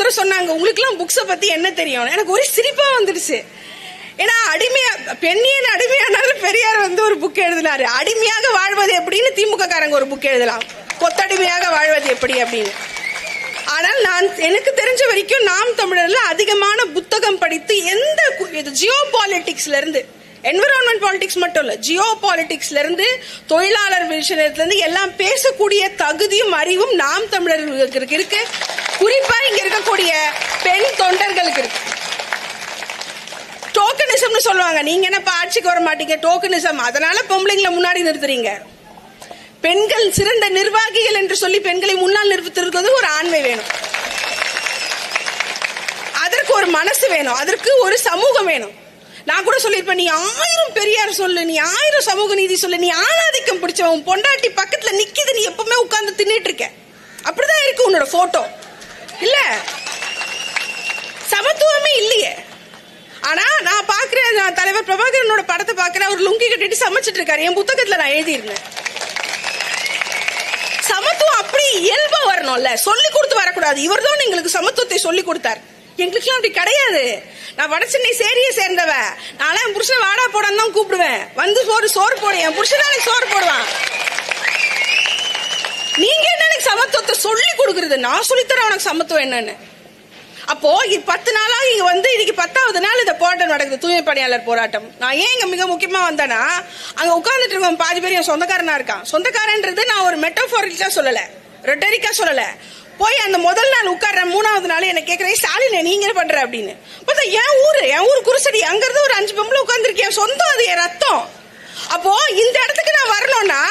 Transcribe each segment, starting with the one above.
இன்னொருத்தர் சொன்னாங்க, உங்களுக்குலாம் புக்ஸை பத்தி என்ன தெரியும். எனக்கு ஒரு சிரிப்பா வந்துடுச்சு. ஏன்னா பெண்ணியன் அடிமையானாலும் பெரியார் ஒரு புக் எழுதினாரு, அடிமையாக வாழ்வது எப்படின்னு திமுக காரங்க ஒரு புக் எழுதலாம், கொத்தடிமையாக வாழ்வது எப்படி அப்படின்னு. ஆனால் எனக்கு தெரிஞ்ச வரைக்கும் நாம் தமிழர்ல அதிகமான புத்தகம் படித்து எந்த ஜியோ பாலிடிக்ஸ்ல இருந்து, என்விரான்மெண்ட் பாலிடிக்ஸ் மட்டும் இல்ல, ஜியோ பாலிடிக்ஸ்ல இருந்து தொழிலாளர் விஷயத்துல இருந்து எல்லாம் பேசக்கூடிய தகுதியும் அறிவும் நாம் தமிழர்களுக்கு இருக்கு. குறிப்பா இங்க இருக்கக்கூடிய பெண் தொண்டர்களுக்கு இருக்கு. டோக்கனிசம்னு சொல்லுவாங்க, நீங்க என்னப்பா ஆட்சிக்கு வர மாட்டீங்க, டோக்கனிசம், அதனால பொம்பளைங்களை முன்னாடி நிறுத்துறீங்க. பெண்கள் சிறந்த நிர்வாகிகள் என்று சொல்லி பெண்களை முன்னால் நிறுத்திருக்கிறது ஒரு ஆண்மை வேணும், அதற்கு ஒரு மனசு வேணும், அதற்கு ஒரு சமூகம் வேணும். நான் கூட சொல்லிருப்பேன், நீ 1000 பெரியார் சொல்லு, நீ 1000 சமூக நீதி சொல்லு, நீ ஆணாதிக்கம் பிடிச்சவன் பொண்டாட்டி பக்கத்துல நிக்கிது, நீ எப்பவுமே உட்கார்ந்து தின்னுட்டு இருக்க, அப்படிதான் இருக்கு உன்னோட போட்டோ. இல்ல சமத்துவமே இல்லையே. ஆனா நான் பாக்குறேன், நான் தலைவர் பிரபாகரனோட படத்தை பாக்குறேன், அவர் லுங்கி கட்டிட்டு சமைச்சிட்டு இருக்காரு. என் புத்தகத்துல நான் எழுதியிருந்தேன், சமத்துவம் அப்படி இயல்பா வரணும்ல, சொல்லி கொடுத்து வரக்கூடாது. இவர் தான் எங்களுக்கு சமத்துவத்தை சொல்லி கொடுத்தார், எங்களுக்குலாம் அப்படி கிடையாது. நான் வடசென்னை சேரியை சேர்ந்தவ, நான்லாம் என் புருஷன் வாடா போடான்னு தான் கூப்பிடுவேன், வந்து சோறு போடு, என் புருஷன் எனக்கு சோறு போடுவான். நீங்க என்ன எனக்கு சமத்துவத்தை சொல்லி கொடுக்கறது, நான் சொல்லித்தரேன் உனக்கு சமத்துவம் என்னன்னு. அப்போ 10 நாளா இங்க இன்னைக்கு 10வது நாள் இந்த போராட்டம் நடக்குது, தூய்மை பணியாளர் போராட்டம். நான் ஏன் இங்க மிக முக்கியமா வந்தேன்னா, அங்க உட்கார்ந்துட்டு இருக்கோம் பாதி பேர் என் சொந்தக்காரனா இருக்கான். சொந்தக்காரன்றது நான் ஒரு மெட்டோஃபோரிக்கா சொல்லல, ரெட்டரிக்கா சொல்லல. போய் அந்த முதல் நாள் உட்கார்ற 3வது நாள் என்ன கேட்கறேன், ஸ்டாலின் நீங்க என்ன பண்ற அப்படின்னு. பார்த்தா என் ஊர் குருசடி, அங்க இருந்து ஒரு 5 பொம்பளை உட்கார்ந்துருக்கேன், சொந்தம், அது என் ரத்தம். அப்போ இந்த இடத்துக்கு நான் வரணும்னா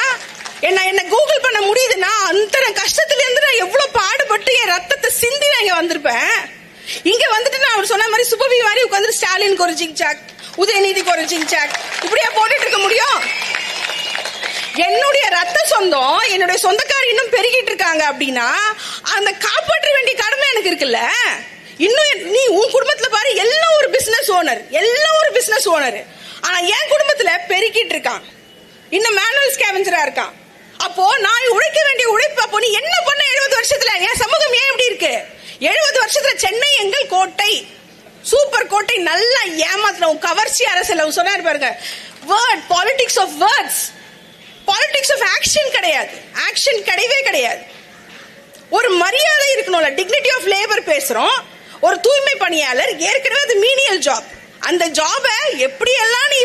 என்ன கூகுள் பண்ண முடியுதுன்னா, அந்த கஷ்டத்துல இருந்து நான் எவ்வளவு பாடுபட்டு என் ரத்தத்தை சிந்தி நான் இங்க வந்திருப்பேன். இங்க வந்துட்டு நான் அவர் சொன்ன மாதிரி சுபவி மாதிரி உட்கார்ந்து ஸ்டாலினுக்கு ஒரு ஜிங்சாக், உதயநிதிக்கு ஒரு ஜிங்சாக், இப்படியா போட்டுட்டு இருக்க முடியும்? என்னுடைய ரத்த சொந்தம், என்னுடைய சொந்தக்காரர் இன்னும் பெருகிட்டு இருக்காங்க அப்படின்னா அந்த காப்பாற்ற வேண்டிய கடமை எனக்கு இருக்குல்ல. இன்னும் நீ உன் குடும்பத்துல பாரு, எல்லாம் ஒரு பிசினஸ் ஓனர், ஆனா என் குடும்பத்துல பெருகிட்டு இருக்கான், இன்னும் மேனுவல் ஸ்கேவெஞ்சரா இருக்கான். அப்போ நான் உழைக்க வேண்டிய உழைப்பு, அப்போ நீ என்ன பண்ண 70 வருஷத்துல? என் சமூகம் ஏன் இப்படி இருக்கு? 70 வருஷத்துல சென்னை எங்கள் கோட்டை, சூப்பர் கோட்டை, நல்லா ஏமாத்தினோம், கவர்ச்சி அரசியல் சொன்னாரு பாருங்க. Word politics of words, politics of action கிடையாது, ஆக்ஷன் கிடையவே கிடையாது. ஒரு மரியாதை இருக்கணும்ல, டிக்னிட்டி ஆஃப் லேபர் பேசுறோம். ஒரு தூய்மை பணியாளர் ஏற்கனவே அது மீனியல் ஜாப், அந்த ஜாபை எப்படியெல்லாம் நீ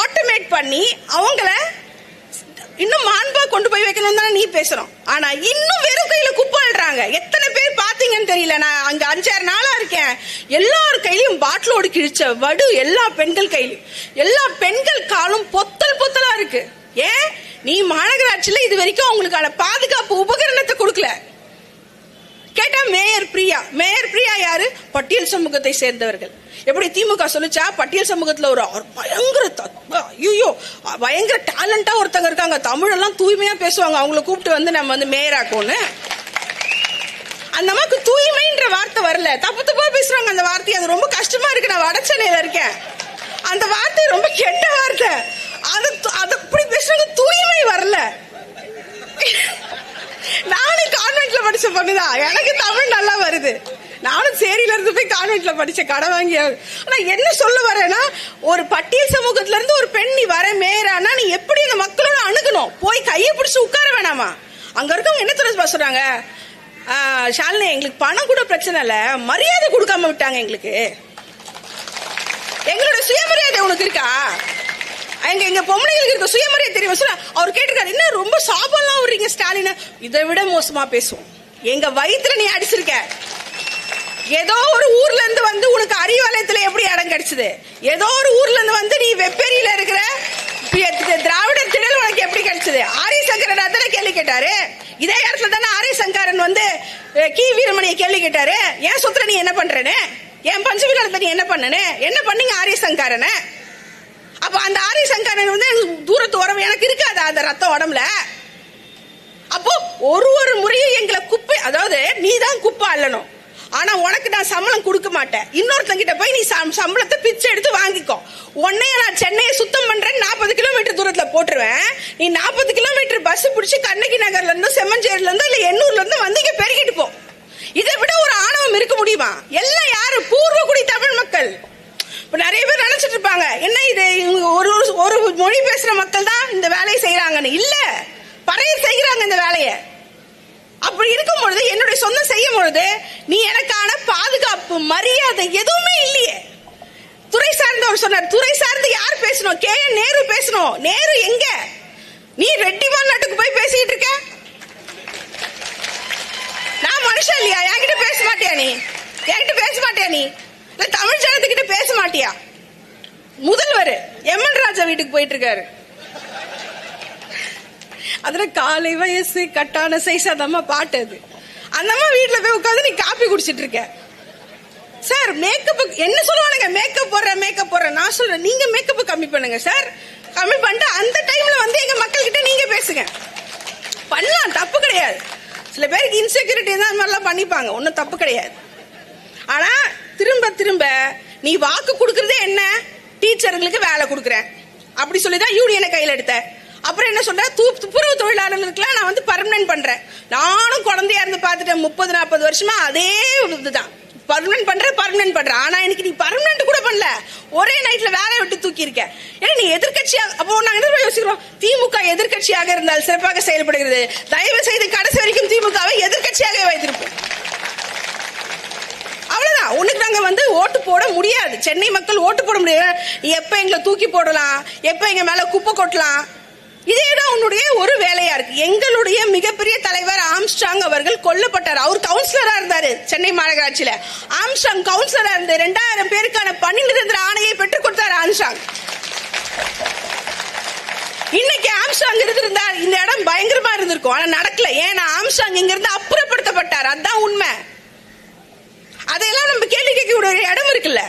ஆட்டோமேட் பண்ணி அவங்கள இன்னும் மாண்பா கொண்டு போய் வைக்கணும் தானே நீ பேசுறோம். ஆனா இன்னும் வெறும் கையில குப்பாடுறாங்க. எத்தனை பேர் பாத்தீங்கன்னு தெரியல, நான் அங்க 5-6 நாளா இருக்கேன், எல்லார் கையிலும் பாட்டிலோடு கிழிச்ச வடு, எல்லா பெண்கள் கையிலும், எல்லா பெண்கள் காலும் பொத்தலா இருக்கு. ஏன்? நீ மாநகராட்சியில இது வரைக்கும் அவங்களுக்கான பாதுகாப்பு உபகரணத்தை கொடுக்கல. கேட்டா மேயர் பிரியா யாரு? பட்டியல் சமூகத்தை சேர்ந்தவர்கள். எப்படி திமுக சொல்லுச்சா, பட்டியல் சமூகத்துல ஒரு பயங்கர டேலண்டா ஒருத்தங்க இருக்காங்க, தமிழெல்லாம் தூய்மையா பேசுவாங்க, அவங்கள கூப்பிட்டு நம்ம மேயராக்கோன்னு. அந்த நமக்கு தூய்மைன்ற வார்த்தை வரல, தப்பா பேசுறாங்க அந்த வார்த்தை. அது ரொம்ப கஷ்டமா இருக்கு. நான் வடசென்னையில இருக்கேன், அந்த வார்த்தை ரொம்ப கெட்ட வார்த்தை, அது அப்படி பேசுறாங்க, தூய்மை வரல. நானும் கான்வென்ட்ல படிச்ச பொண்ணுதான், எனக்கு தமிழ் நல்லா வருது. நானும் சேரியில இருந்து போய் கான்வென்ட்ல படிச்ச, கடை வாங்கி. ஆனா என்ன சொல்ல வரேன்னா, ஒரு பட்டியல் சமூகத்துல இருந்து ஒரு பெண் நீ வர மேயரானா நீ எப்படி அந்த மக்களோட அணுகணும்? போய் கையை பிடிச்சு உட்கார வேணாமா? அங்க இருக்கவங்க என்ன தெரிஞ்சு சொல்றாங்க, ஷாலினி எங்களுக்கு பணம் கூட பிரச்சனை இல்ல, மரியாதை கொடுக்காம விட்டாங்க எங்களுக்கு. எங்களோட சுயமரியாதை உனக்கு இருக்கா? எங்க பொம்பளைங்களுக்கு இருக்க சுயமரியாதை தெரியும் சொல்ல. அவர் கேட்டிருக்காரு, என்ன ரொம்ப சாபம்லாம் விடுறீங்க ஸ்டாலின்? இதை விட மோசமா பேசுவோம். எங்க வயிற்றுல நீ அடிச்சிருக்க. ஏதோ ஒரு ஊர்ல இருந்து உனக்கு அறிவாலயத்துல எப்படி இடம் கிடைச்சது? ஏதோ ஒரு ஊர்ல இருந்து நீ வெப்பேரியில இருக்கிற திராவிட திடல் உனக்கு எப்படி கிடைச்சது? ஆரிய சங்கரன் தானே கேள்வி கேட்டாரு. இதே இடத்துல தானே ஆரிய சங்கரன் கி வீரமணியை கேள்வி கேட்டாரு, ஏன் சொத்துல நீ என்ன பண்றேன்னு, என் பஞ்சவிழாலத்தை நீ என்ன பண்ணீங்க ஆரிய சங்கரனை? அப்ப அந்த ஆரிய சங்கரன் தூரத்து உறவு எனக்கு இருக்காது அந்த ரத்தம் உடம்புல. அப்போ ஒரு முறையும் எங்களை குப்பை, அதாவது நீ தான் குப்பை அள்ளணும், ஆனா உனக்கு நான் சம்பளம் கொடுக்க மாட்டேன். இன்னொருத்தங்கிட்ட போய் நீ சம்பளத்தை பிச்சை எடுத்து வாங்கிக்கோ. உன்னைய நான் சென்னையை சுத்தம் பண்றேன் 40 கிலோமீட்டர் தூரத்துல போட்டுருவேன். நீ 40 கிலோமீட்டர் பஸ் பிடிச்சி கண்ணகி நகர்ல இருந்து செம்மஞ்சேரில இருந்து இல்ல எண்ணூர்ல இருந்து இங்க பெருகிட்டு போ. இதை விட ஒரு ஆணவ சமூகம் இருக்க முடியுமா? எல்லாம் யாரு? பூர்வகுடி தமிழ் மக்கள். இப்ப நிறைய பேர் நினைச்சிட்டு இருப்பாங்க, என்ன இது ஒரு மொழி பேசுற மக்கள் தான் இந்த வேலையை செய்யறாங்கன்னு. இல்ல, பறையர் செய்யறாங்க இந்த வேலையை. அப்படி இருக்கும் பொழுது என்னுடைய சொந்தம் செய்யும் பொழுது நீ எனக்கான பாதுகாப்பு, மரியாதை எதுவுமே இல்லையே. துறை சார்ந்தவர் சொன்னார், துறை சார்ந்து யார் பேசணும்? KN நேரு பேசணும். நேரு எங்க? நீ ரெட்டி மாநாட்டுக்கு போய் பேசிட்டு இருக்க. நான் மனுஷன் இல்லையா? என்கிட்ட பேச மாட்டியா நீ? என்கிட்ட பேச மாட்டியா நீ? இல்ல தமிழ் ஜனத்துக்கிட்ட பேச மாட்டியா? முதல்வர் MN ராஜா வீட்டுக்கு போயிட்டு இருக்காரு. அதுல காலை வயசு கட்டான சைஸ் அந்த அம்மா பாட்டு. அது அந்த அம்மா வீட்டுல போய் உட்காந்து நீ காப்பி குடிச்சிட்டு இருக்க. சார் மேக்கப் என்ன சொல்லுவானுங்க? மேக்கப் போடுற. நான் சொல்றேன், நீங்க மேக்கப் கம்மி பண்ணுங்க சார். கம்மி பண்ணிட்டு அந்த டைம்ல வந்து எங்க மக்கள் கிட்ட நீங்க பேசுங்க. பண்ணலாம், தப்பு கிடையாது. சில பேருக்கு இன்செக்யூரிட்டி தான் அந்த மாதிரிலாம் பண்ணிப்பாங்க, ஒன்றும் தப்பு கிடையாது. ஆனா திரும்ப திரும்ப நீ வாக்கு கொடுக்கறதே என்ன? டீச்சர்களுக்கு வேலை கொடுக்குறேன் அப்படி சொல்லிதான் யூனியனை கையில் எடுத்த. அப்புறம் என்ன சொல்ற? துப்புரவு தொழிலாளர்களுக்குலாம் நான் வந்து பர்மனன்ட் பண்றேன். நானும் குழந்தையா இருந்து பார்த்துட்டேன், 30-40 வருஷமா அதே இதுதான். பர்மனன்ட் பண்ற. ஆனா எனக்கு நீ பர்மனன்ட் கூட பண்ணல, ஒரே நைட்ல வேலையை விட்டு தூக்கி இருக்க. ஏன்னா நீ எதிர்கட்சியா, அப்போ நாங்க என்ன யோசிக்கிறோம்? திமுக எதிர்கட்சியாக இருந்தால் சிறப்பாக செயல்படுகிறது. தயவு செய்து கடைசி வரைக்கும் திமுகவை எதிர்கட்சியாக வைத்திருப்போம். அவ்வளவுதான். உனக்கு நாங்க வந்து ஓட்டு போட முடியாது. சென்னை மக்கள் ஓட்டு போட முடியாது. எப்ப எங்களை தூக்கி போடலாம், எப்ப எங்க மேல குப்பை கொட்டலாம், இதேதான் உன்னுடைய ஒரு வேலையா இருக்கு. எங்களுடைய மிகப்பெரிய தலைவர் ஆம்ஸ்ட்ராங் அவர்கள் கொல்லப்பட்டார். அவர் கவுன்சிலரா இருந்தாரு சென்னை மாநகராட்சியில. ஆம்ஸ்ட்ராங் கவுன்சிலரா இருந்து 2000 பேருக்கான பணி நிரந்தர ஆணையை பெற்றுக் கொடுத்தார் ஆம்ஸ்ட்ராங். இன்னைக்கு ஆம்ஸ்ட்ராங் இருந்திருந்தால் இந்த இடம் பயங்கரமா இருந்திருக்கும். ஆனா நடக்கல. ஏன்னா ஆம்ஸ்ட்ராங் இங்க இருந்து அப்புறப்படுத்தப்பட்டார். அதுதான் உண்மை. அதையெல்லாம் நம்ம கேள்வி கேட்க இடம் இருக்குல்ல.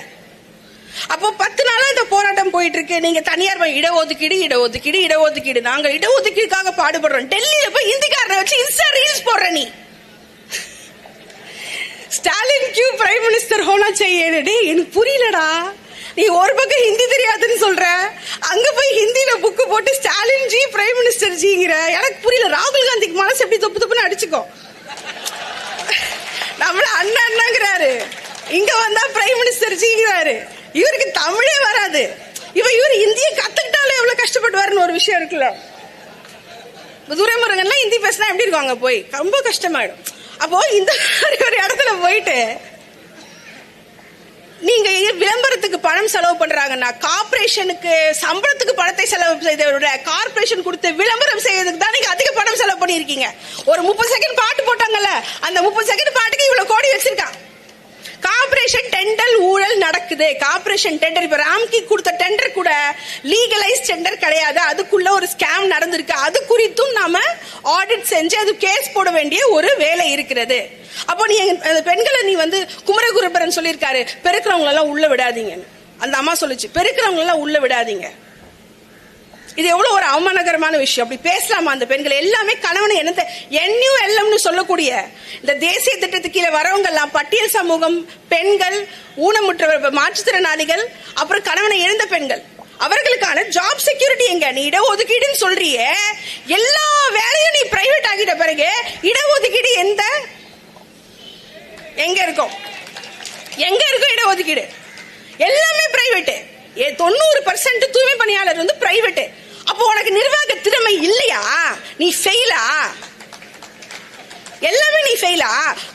அப்போ 10 நாளா இந்த போராட்டம் போயிட்டு இருக்கு. நீங்க தனியார் இடஒதுக்கீடு. நாங்க இடஒதுக்கீடுக்காக பாடுபடுறோம். டெல்லியில போய் இந்திக்காரனை வச்சு இன்ஸ்டா ரீல்ஸ் போடுற நீ. ஸ்டாலின் கியூ பிரைம் மினிஸ்டர் ஹோனா செய்யடி. எனக்கு புரியலடா. நீ ஒரு பக்கம் ஹிந்தி தெரியாதுன்னு சொல்ற, அங்க போய் ஹிந்தியில புக்கு போட்டு ஸ்டாலின் ஜி பிரைம் மினிஸ்டர் ஜிங்கிற. எனக்கு புரியல. ராகுல் காந்திக்கு மனசு எப்படி தொப்புன்னு அடிச்சுக்கோ. நம்மள அண்ணாங்கிறாரு, இங்க வந்தா பிரைம் மினிஸ்டர் ஜிங்கிறாரு. இவருக்கு தமிழே வராது. இவர் இந்திய கத்துக்கிட்டாலே எவ்வளவு கஷ்டப்படுவாருன்னு ஒரு விஷயம் இருக்குல்ல. துரைமுருகன்லாம் ஹிந்தி பேசினா எப்படி இருக்கும்? அங்க போய் ரொம்ப கஷ்டமாயிடும். அப்போ இந்த மாதிரி ஒரு இடத்துல போயிட்டு நீங்க விளம்பரத்துக்கு பணம் செலவு பண்றாங்கன்னா, கார்பரேஷனுக்கு சம்பளத்துக்கு பணத்தை செலவு செய்த விட கார்பரேஷன் கொடுத்து விளம்பரம் செய்யறதுக்கு தான் நீங்க அதிக பணம் செலவு பண்ணிருக்கீங்க. ஒரு 30 செகண்ட் பாட்டு போட்டாங்கல்ல, அந்த 30 செகண்ட் பாட்டுக்கு இவ்வளவு கோடி வச்சிருக்கான். கார்பரேஷன் டெண்டர் ஊழல் நடக்குது. கார்பரேஷன் டெண்டர், இப்ப ராம்கி கொடுத்த டெண்டர் கூட லீகலைஸ் டெண்டர் கிடையாது. அதுக்குள்ள ஒரு ஸ்கேம் நடந்திருக்கு. அது குறித்தும் நாம ஆடிட் செஞ்சு அது கேஸ் போட வேண்டிய ஒரு வேலை இருக்கிறது. அப்போ நீ பெண்களை நீ வந்து குமரகுருபரன் சொல்லியிருக்காரு, பெருக்கிறவங்க எல்லாம் உள்ள விடாதீங்க. அந்த அம்மா சொல்லுச்சு, பெருக்கிறவங்க எல்லாம் உள்ள விடாதீங்க. இது எவ்வளவு ஒரு அவமானகரமான விஷயம். அப்படி பேசலாமா அந்த பெண்கள்? எல்லாமே கணவனை என்ன NULM சொல்லக்கூடிய இந்த தேசிய திட்டத்துக்கு கீழே வரவங்க எல்லாம் பட்டியல் சமூகம், பெண்கள், ஊனமுற்றவர், மாற்றுத்திறனாளிகள், அப்புறம் கணவனை இழந்த பெண்கள், அவர்களுக்கான ஜாப் செக்யூரிட்டி எங்க? நீ இடஒதுக்கீடுன்னு சொல்றியே, எல்லா வேலையும் நீ பிரைவேட் ஆகிட்ட பிறகு இடஒதுக்கீடு எங்க இருக்கும்? இடஒதுக்கீடு எல்லாமே பிரைவேட். 90% தூய்மை பணியாளர் வந்து பிரைவேட். அப்போ உனக்கு நிர்வாக திறமை இல்லையா? நீ ஃபெயிலா? எல்லாமே நீ ஃபெயிலா?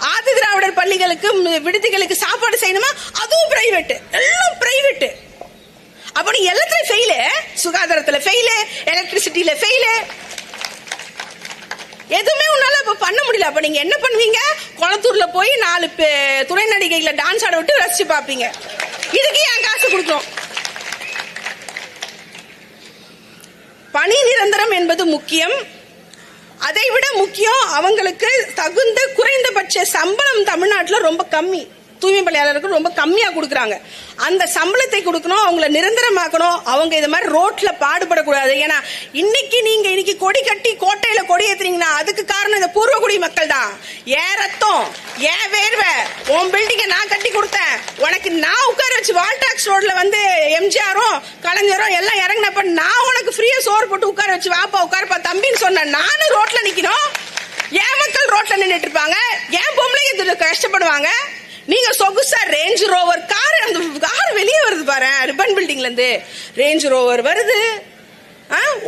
ஆதி திராவிடர் பள்ளிகளுக்கு விடுதிகளுக்கு சாப்பாடு செய்யணுமா? அதுவும் பிரைவேட். எல்லாம் பிரைவேட். அப்ப நீ எல்லாத்துலயும் ஃபெயிலு. சுகாதாரத்துல ஃபெயிலு, எலக்ட்ரிசிட்டியில ஃபெயிலு. எதுவுமே உன்னால இப்ப பண்ண முடியல. அப்ப நீங்க என்ன பண்ணுவீங்க? குளத்தூர்ல போய் 4 துணை நடிகைகளை டான்ஸ் ஆட விட்டு ரசிச்சு பாப்பீங்க. இதுக்கு ஏன் காசு கொடுக்கும்? பணி நிரந்தரம் என்பது முக்கியம். அதை விட முக்கியம் அவங்களுக்கு தகுந்த குறைந்தபட்ச சம்பளம் தமிழ்நாட்டில் ரொம்ப கம்மி. தூய்மை பணியாளருக்கு ரொம்ப கம்மியா கொடுக்குறாங்க. அந்த சம்பளத்தை கொடுக்கணும், அவங்கள நிரந்தரமாக்கணும். அவங்க இது மாதிரி ரோட்ல பாடுபடக்கூடாது. ஏன்னா இன்னைக்கு கொடி கட்டி கோட்டையில கொடி ஏத்துறீங்கன்னா அதுக்கு காரணம் இந்த பூர்வகுடி மக்கள் தான். ஏன் ரத்தம், ஏன் வேர்வை, உன் பில்டிங்கை நான் கட்டி கொடுத்தேன், உனக்கு நான் உட்கார வச்சு வால்டாக்ஸ் ரோட்ல வந்து எம்ஜிஆரும் கலைஞரும் எல்லாம் இறங்கினப்ப நான் உனக்கு ஃப்ரீயா சோறு போட்டு உட்கார வச்சு வாப்பா உட்காரப்பா தம்பின்னு சொன்னேன். நானும் ரோட்ல நிக்கணும், என் மக்கள் ரோட்ல நின்றுட்டு இருப்பாங்க, என் பொம்பளைங்க கஷ்டப்படுவாங்க. நீங்க சொகுசா ரேஞ்ச் ரோவர் கார், அந்த கார் வெளியே வருது பாரு, ரிப்பன் பில்டிங்ல இருந்து ரேஞ்ச் ரோவர் வருது,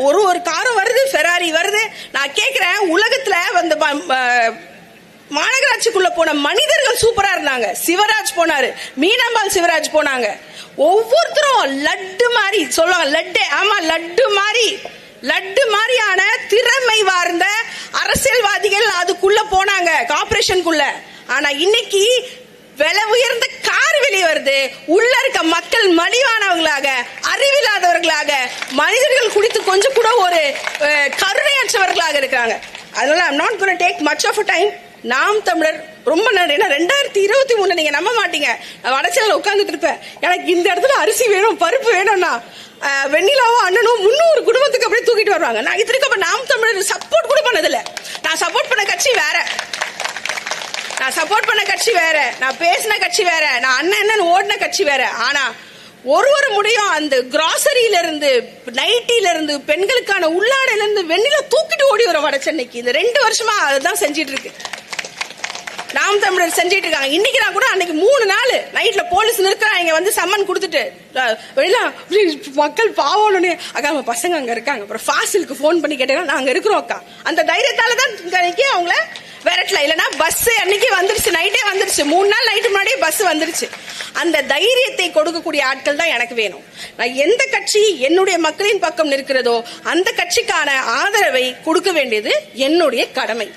ஒரு காரும் வருது, ஃபெராரி வருது. நான் கேக்குறேன், உலகத்துல வந்து மாநகராட்சிக்குள்ள போன மனிதர்கள் சூப்பரா இருந்தாங்க. சிவராஜ் போனாரு, மீனாம்பாள் சிவராஜ் போனாங்க. ஒவ்வொருத்தரும் லட்டு மாதிரி சொல்லுவாங்க, லட்டு, ஆமா லட்டு மாதிரியான திறமை வார்ந்த அரசியல்வாதிகள் அதுக்குள்ள போனாங்க, கார்பரேஷனுக்குள்ள. ஆனா இன்னைக்கு விலை உயர்ந்த கார் வெளியே வருது. உள்ள இருக்க மக்கள் மலிவானவங்களாக, அறிவில்லாதவர்களாக, மனிதர்கள் குறித்து கொஞ்சம் கூட ஒரு கருணையற்றவர்களாக இருக்கிறாங்க. அதனால I'm not going to take much of a time. நாம் தமிழர் ரொம்ப நன்றி. 2023 நீங்க நம்ப மாட்டீங்க, வடச்சேரியில் உட்கார்ந்துட்டு இருப்பேன், எனக்கு இந்த இடத்துல அரிசி வேணும், பருப்பு வேணும்னா வெண்ணிலாவும் அண்ணனும் 300 குடும்பத்துக்கு அப்படியே தூக்கிட்டு வருவாங்க. நான் இதுக்கு நாம் தமிழர் சப்போர்ட் கூட பண்ணதில்லை. நான் சப்போர்ட் பண்ண கட்சி வேற, நான் பேசின கட்சி வேற, நான் அண்ணன் ஓடின கட்சி வேற. ஆனா ஒரு முடியும் அந்த கிராசரியில இருந்து, நைட்டில இருந்து, பெண்களுக்கான உள்ளாடையில இருந்து வெண்ணில தூக்கிட்டு ஓடி வர வட சென்னைக்கு இந்த 2 வருஷமா அதுதான் செஞ்சிட்டு இருக்கு, நாம் தமிழர் செஞ்சிட்டு இருக்காங்க. இன்னைக்கு நான் கூட அன்னைக்கு 3 நாள் நைட்ல போலீஸ் நிற்கிறாங்க, வந்து சம்மன் கொடுத்துட்டு மக்கள் பாவம்னு, அக்கா அவங்க பசங்க அங்க இருக்காங்க, அப்புறம் ஃபாசிலுக்கு போன் பண்ணி கேட்டாங்க, நாங்க இருக்கிறோம் அக்கா. அந்த தைரியத்தால தான் இன்னைக்கு அவங்கள விரட்டல. இல்லைன்னா பஸ் அன்னைக்கு வந்துருச்சு, நைட்டே வந்துருச்சு, 3 நாள் நைட்டு முன்னாடியே பஸ் வந்துருச்சு. அந்த தைரியத்தை கொடுக்கக்கூடிய ஆட்கள் தான் எனக்கு வேணும். நான் எந்த கட்சி என்னுடைய மக்களின் பக்கம் நிற்கிறதோ அந்த கட்சிக்கான ஆதரவை கொடுக்க வேண்டியது என்னுடைய கடமை.